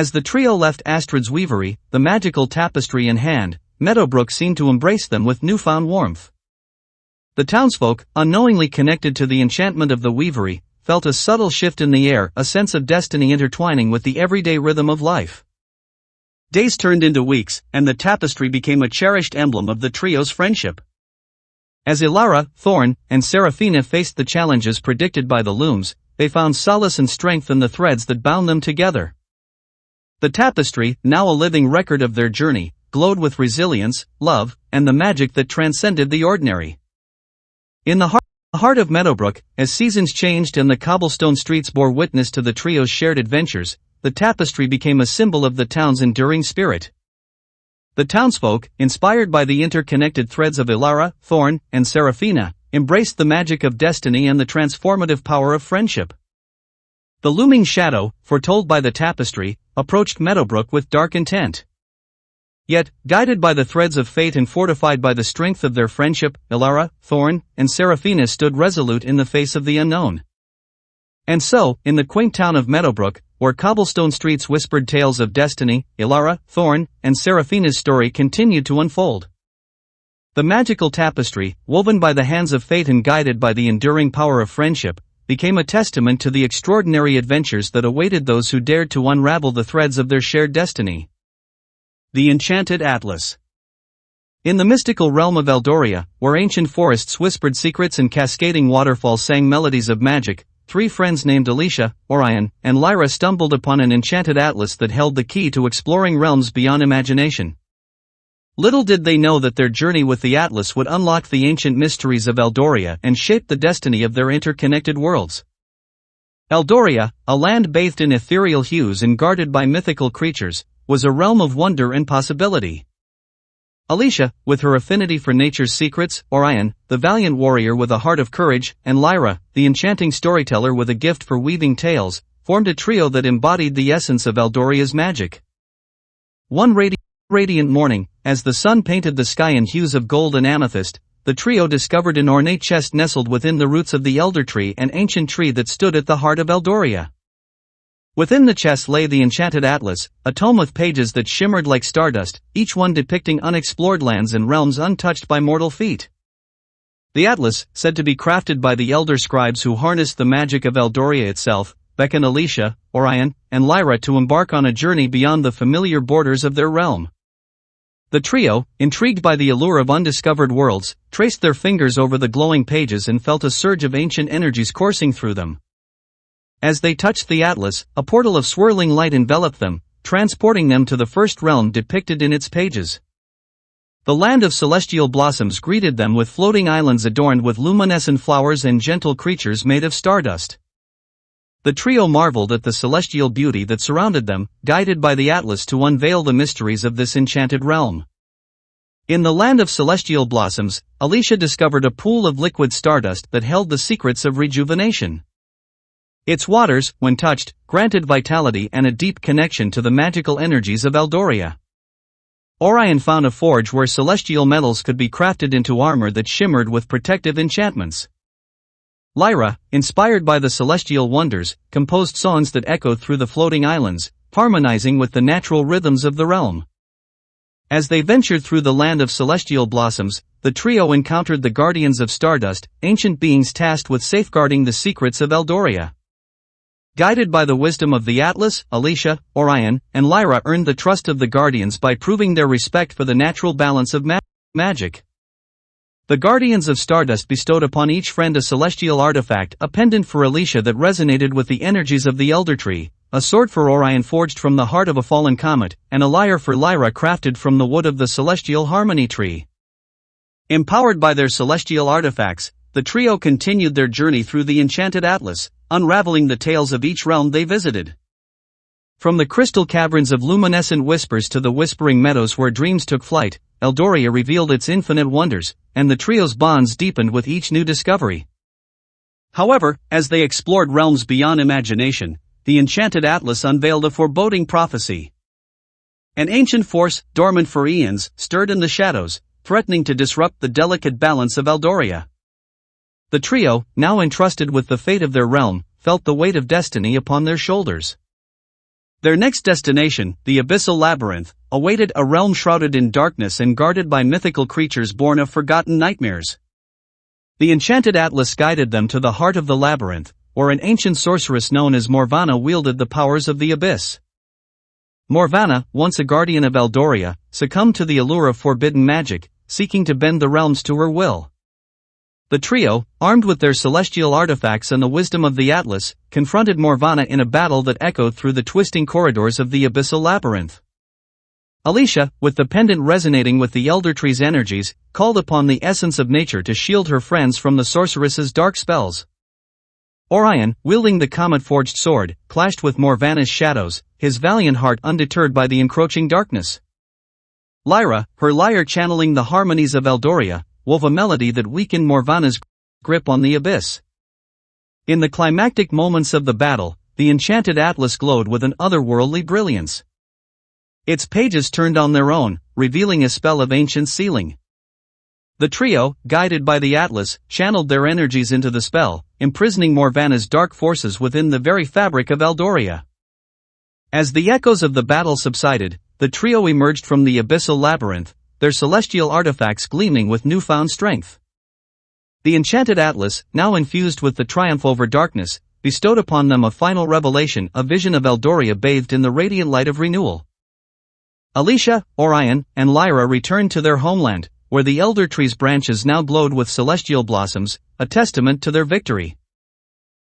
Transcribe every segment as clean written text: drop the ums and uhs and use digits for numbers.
As the trio left Astrid's weavery, the magical tapestry in hand, Meadowbrook seemed to embrace them with newfound warmth. The townsfolk, unknowingly connected to the enchantment of the weavery, felt a subtle shift in the air, a sense of destiny intertwining with the everyday rhythm of life. Days turned into weeks, and the tapestry became a cherished emblem of the trio's friendship. As Ilara, Thorn, and Seraphina faced the challenges predicted by the looms, they found solace and strength in the threads that bound them together. The tapestry, now a living record of their journey, glowed with resilience, love, and the magic that transcended the ordinary. In the heart of Meadowbrook, as seasons changed and the cobblestone streets bore witness to the trio's shared adventures, the tapestry became a symbol of the town's enduring spirit. The townsfolk, inspired by the interconnected threads of Ilara, Thorn, and Seraphina, embraced the magic of destiny and the transformative power of friendship. The looming shadow, foretold by the tapestry, approached Meadowbrook with dark intent. Yet, guided by the threads of fate and fortified by the strength of their friendship, Ilara, Thorn, and Seraphina stood resolute in the face of the unknown. And so, in the quaint town of Meadowbrook, where cobblestone streets whispered tales of destiny, Ilara, Thorn, and Seraphina's story continued to unfold. The magical tapestry, woven by the hands of fate and guided by the enduring power of friendship, became a testament to the extraordinary adventures that awaited those who dared to unravel the threads of their shared destiny. The Enchanted Atlas. In the mystical realm of Eldoria, where ancient forests whispered secrets and cascading waterfalls sang melodies of magic, three friends named Alicia, Orion, and Lyra stumbled upon an enchanted atlas that held the key to exploring realms beyond imagination. Little did they know that their journey with the atlas would unlock the ancient mysteries of Eldoria and shape the destiny of their interconnected worlds. Eldoria, a land bathed in ethereal hues and guarded by mythical creatures, was a realm of wonder and possibility. Alicia, with her affinity for nature's secrets, Orion, the valiant warrior with a heart of courage, and Lyra, the enchanting storyteller with a gift for weaving tales, formed a trio that embodied the essence of Eldoria's magic. One radiant morning, as the sun painted the sky in hues of gold and amethyst, the trio discovered an ornate chest nestled within the roots of the elder tree, an ancient tree that stood at the heart of Eldoria. Within the chest lay the Enchanted Atlas, a tome with pages that shimmered like stardust, each one depicting unexplored lands and realms untouched by mortal feet. The Atlas, said to be crafted by the elder scribes who harnessed the magic of Eldoria itself, beckoned Alicia, Orion, and Lyra to embark on a journey beyond the familiar borders of their realm. The trio, intrigued by the allure of undiscovered worlds, traced their fingers over the glowing pages and felt a surge of ancient energies coursing through them. As they touched the atlas, a portal of swirling light enveloped them, transporting them to the first realm depicted in its pages. The land of celestial blossoms greeted them with floating islands adorned with luminescent flowers and gentle creatures made of stardust. The trio marveled at the celestial beauty that surrounded them, guided by the atlas to unveil the mysteries of this enchanted realm. In the land of celestial blossoms, Alicia discovered a pool of liquid stardust that held the secrets of rejuvenation. Its waters, when touched, granted vitality and a deep connection to the magical energies of Eldoria. Orion found a forge where celestial metals could be crafted into armor that shimmered with protective enchantments. Lyra, inspired by the celestial wonders, composed songs that echoed through the floating islands, harmonizing with the natural rhythms of the realm. As they ventured through the land of celestial blossoms, the trio encountered the guardians of stardust, ancient beings tasked with safeguarding the secrets of Eldoria. Guided by the wisdom of the Atlas, Alicia, Orion, and Lyra earned the trust of the guardians by proving their respect for the natural balance of magic. The Guardians of Stardust bestowed upon each friend a celestial artifact, a pendant for Alicia that resonated with the energies of the Elder Tree, a sword for Orion forged from the heart of a fallen comet, and a lyre for Lyra crafted from the wood of the celestial harmony tree. Empowered by their celestial artifacts, the trio continued their journey through the Enchanted Atlas, unraveling the tales of each realm they visited. From the crystal caverns of luminescent whispers to the whispering meadows where dreams took flight, Eldoria revealed its infinite wonders, and the trio's bonds deepened with each new discovery. However, as they explored realms beyond imagination, the Enchanted Atlas unveiled a foreboding prophecy. An ancient force, dormant for eons, stirred in the shadows, threatening to disrupt the delicate balance of Eldoria. The trio, now entrusted with the fate of their realm, felt the weight of destiny upon their shoulders. Their next destination, the Abyssal Labyrinth, awaited a realm shrouded in darkness and guarded by mythical creatures born of forgotten nightmares. The enchanted atlas guided them to the heart of the labyrinth, where an ancient sorceress known as Morvana wielded the powers of the abyss. Morvana, once a guardian of Eldoria, succumbed to the allure of forbidden magic, seeking to bend the realms to her will. The trio, armed with their celestial artifacts and the wisdom of the Atlas, confronted Morvana in a battle that echoed through the twisting corridors of the Abyssal Labyrinth. Alicia, with the pendant resonating with the Elder Tree's energies, called upon the essence of nature to shield her friends from the sorceress's dark spells. Orion, wielding the comet-forged sword, clashed with Morvana's shadows, his valiant heart undeterred by the encroaching darkness. Lyra, her lyre channeling the harmonies of Eldoria, wove a melody that weakened Morvana's grip on the abyss. In the climactic moments of the battle, the enchanted atlas glowed with an otherworldly brilliance. Its pages turned on their own, revealing a spell of ancient sealing. The trio, guided by the atlas, channeled their energies into the spell, imprisoning Morvana's dark forces within the very fabric of Eldoria. As the echoes of the battle subsided, the trio emerged from the Abyssal Labyrinth, their celestial artifacts gleaming with newfound strength. The enchanted atlas, now infused with the triumph over darkness, bestowed upon them a final revelation, a vision of Eldoria bathed in the radiant light of renewal. Alicia, Orion, and Lyra returned to their homeland, where the Elder Tree's branches now glowed with celestial blossoms, a testament to their victory.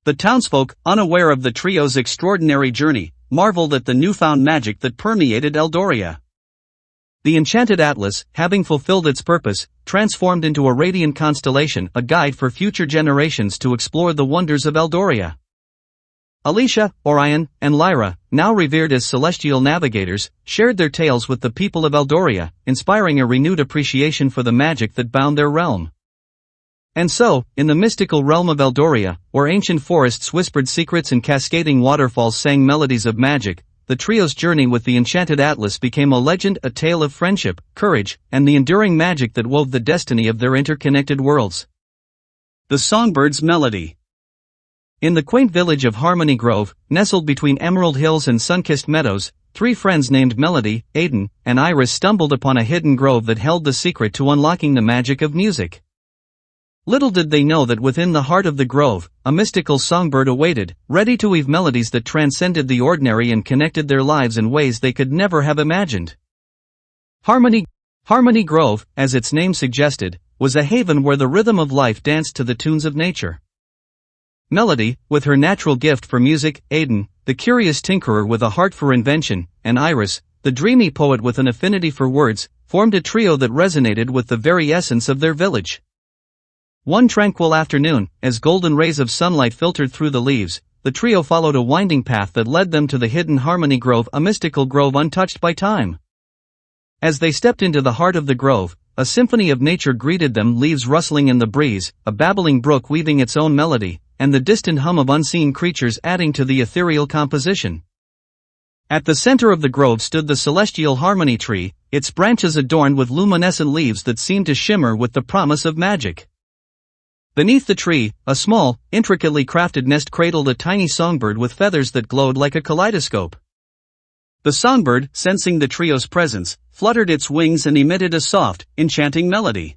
The townsfolk, unaware of the trio's extraordinary journey, marveled at the newfound magic that permeated Eldoria. The enchanted atlas, having fulfilled its purpose, transformed into a radiant constellation, a guide for future generations to explore the wonders of Eldoria. Alicia, Orion, and Lyra, now revered as celestial navigators, shared their tales with the people of Eldoria, inspiring a renewed appreciation for the magic that bound their realm. And so, in the mystical realm of Eldoria, where ancient forests whispered secrets and cascading waterfalls sang melodies of magic, the trio's journey with the enchanted atlas became a legend, a tale of friendship, courage, and the enduring magic that wove the destiny of their interconnected worlds. The Songbird's Melody. In the quaint village of Harmony Grove, nestled between emerald hills and sun-kissed meadows, three friends named Melody, Aiden, and Iris stumbled upon a hidden grove that held the secret to unlocking the magic of music. Little did they know that within the heart of the grove, a mystical songbird awaited, ready to weave melodies that transcended the ordinary and connected their lives in ways they could never have imagined. Harmony Grove, as its name suggested, was a haven where the rhythm of life danced to the tunes of nature. Melody, with her natural gift for music, Aiden, the curious tinkerer with a heart for invention, and Iris, the dreamy poet with an affinity for words, formed a trio that resonated with the very essence of their village. One tranquil afternoon, as golden rays of sunlight filtered through the leaves, the trio followed a winding path that led them to the hidden Harmony Grove, a mystical grove untouched by time. As they stepped into the heart of the grove, a symphony of nature greeted them, leaves rustling in the breeze, a babbling brook weaving its own melody, and the distant hum of unseen creatures adding to the ethereal composition. At the center of the grove stood the celestial harmony tree, its branches adorned with luminescent leaves that seemed to shimmer with the promise of magic. Beneath the tree, a small, intricately crafted nest cradled a tiny songbird with feathers that glowed like a kaleidoscope. The songbird, sensing the trio's presence, fluttered its wings and emitted a soft, enchanting melody.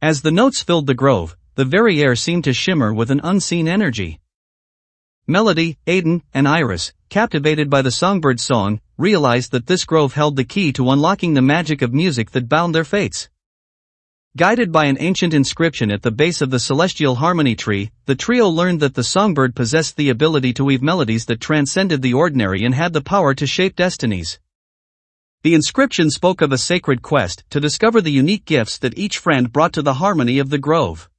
As the notes filled the grove, the very air seemed to shimmer with an unseen energy. Melody, Aiden, and Iris, captivated by the songbird's song, realized that this grove held the key to unlocking the magic of music that bound their fates. Guided by an ancient inscription at the base of the celestial harmony tree, the trio learned that the songbird possessed the ability to weave melodies that transcended the ordinary and had the power to shape destinies. The inscription spoke of a sacred quest to discover the unique gifts that each friend brought to the harmony of the grove.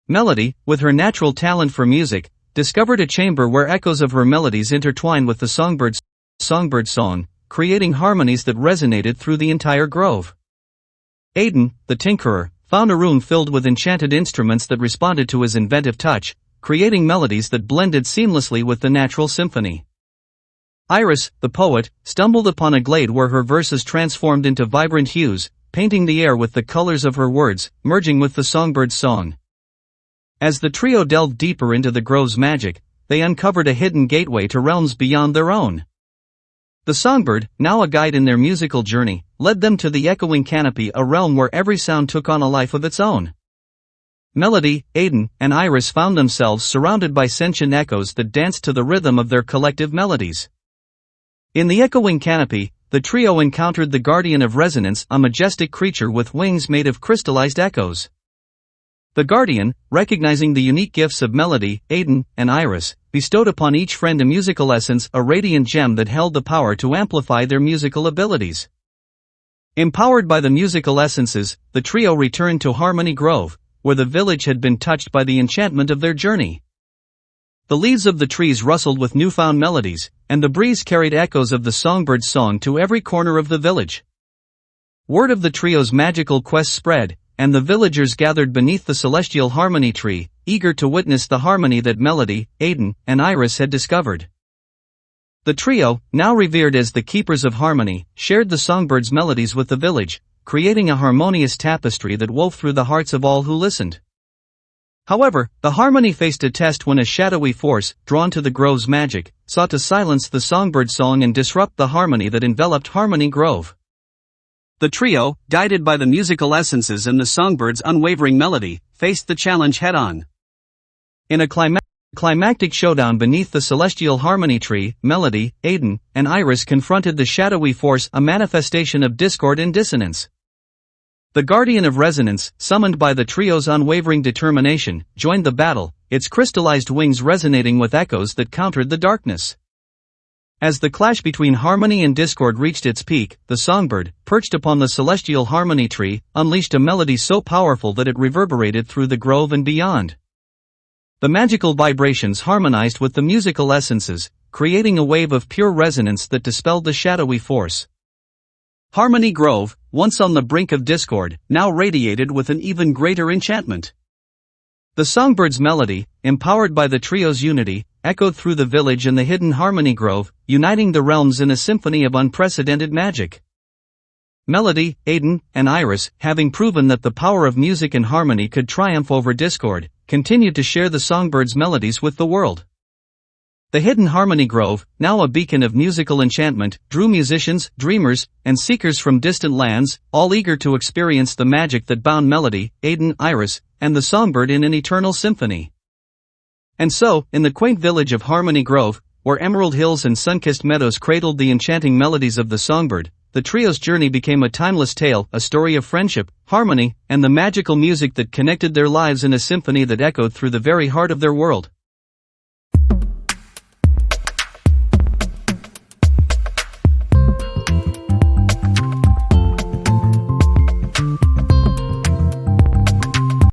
Melody, with her natural talent for music, discovered a chamber where echoes of her melodies intertwined with the songbird song, creating harmonies that resonated through the entire grove. Aiden, the tinkerer, found a room filled with enchanted instruments that responded to his inventive touch, creating melodies that blended seamlessly with the natural symphony. Iris, the poet, stumbled upon a glade where her verses transformed into vibrant hues, painting the air with the colors of her words, merging with the songbird's song. As the trio delved deeper into the grove's magic, they uncovered a hidden gateway to realms beyond their own. The songbird, now a guide in their musical journey, led them to the echoing canopy, a realm where every sound took on a life of its own. Melody, Aiden, and Iris found themselves surrounded by sentient echoes that danced to the rhythm of their collective melodies. In the echoing canopy, the trio encountered the guardian of resonance, a majestic creature with wings made of crystallized echoes. The guardian, recognizing the unique gifts of Melody, Aiden, and Iris, bestowed upon each friend a musical essence, a radiant gem that held the power to amplify their musical abilities. Empowered by the musical essences, the trio returned to Harmony Grove, where the village had been touched by the enchantment of their journey. The leaves of the trees rustled with newfound melodies, and the breeze carried echoes of the songbird's song to every corner of the village. Word of the trio's magical quest spread, and the villagers gathered beneath the celestial harmony tree, eager to witness the harmony that Melody, Aiden, and Iris had discovered. The trio, now revered as the keepers of harmony, shared the songbird's melodies with the village, creating a harmonious tapestry that wove through the hearts of all who listened. However, the harmony faced a test when a shadowy force, drawn to the grove's magic, sought to silence the songbird song and disrupt the harmony that enveloped Harmony Grove. The trio, guided by the musical essences and the songbird's unwavering melody, faced the challenge head-on. In a climactic showdown beneath the celestial harmony tree, Melody, Aiden, and Iris confronted the shadowy force, a manifestation of discord and dissonance. The guardian of resonance, summoned by the trio's unwavering determination, joined the battle, its crystallized wings resonating with echoes that countered the darkness. As the clash between harmony and discord reached its peak, the songbird, perched upon the celestial harmony tree, unleashed a melody so powerful that it reverberated through the grove and beyond. The magical vibrations harmonized with the musical essences, creating a wave of pure resonance that dispelled the shadowy force. Harmony Grove, once on the brink of discord, now radiated with an even greater enchantment. The songbird's melody, empowered by the trio's unity, echoed through the village and the hidden Harmony Grove, uniting the realms in a symphony of unprecedented magic. Melody, Aiden, and Iris, having proven that the power of music and harmony could triumph over discord, continued to share the songbird's melodies with the world. The hidden Harmony Grove, now a beacon of musical enchantment, drew musicians, dreamers, and seekers from distant lands, all eager to experience the magic that bound Melody, Aiden, Iris, and the songbird in an eternal symphony. And so, in the quaint village of Harmony Grove, where emerald hills and sun-kissed meadows cradled the enchanting melodies of the songbird, the trio's journey became a timeless tale, a story of friendship, harmony, and the magical music that connected their lives in a symphony that echoed through the very heart of their world.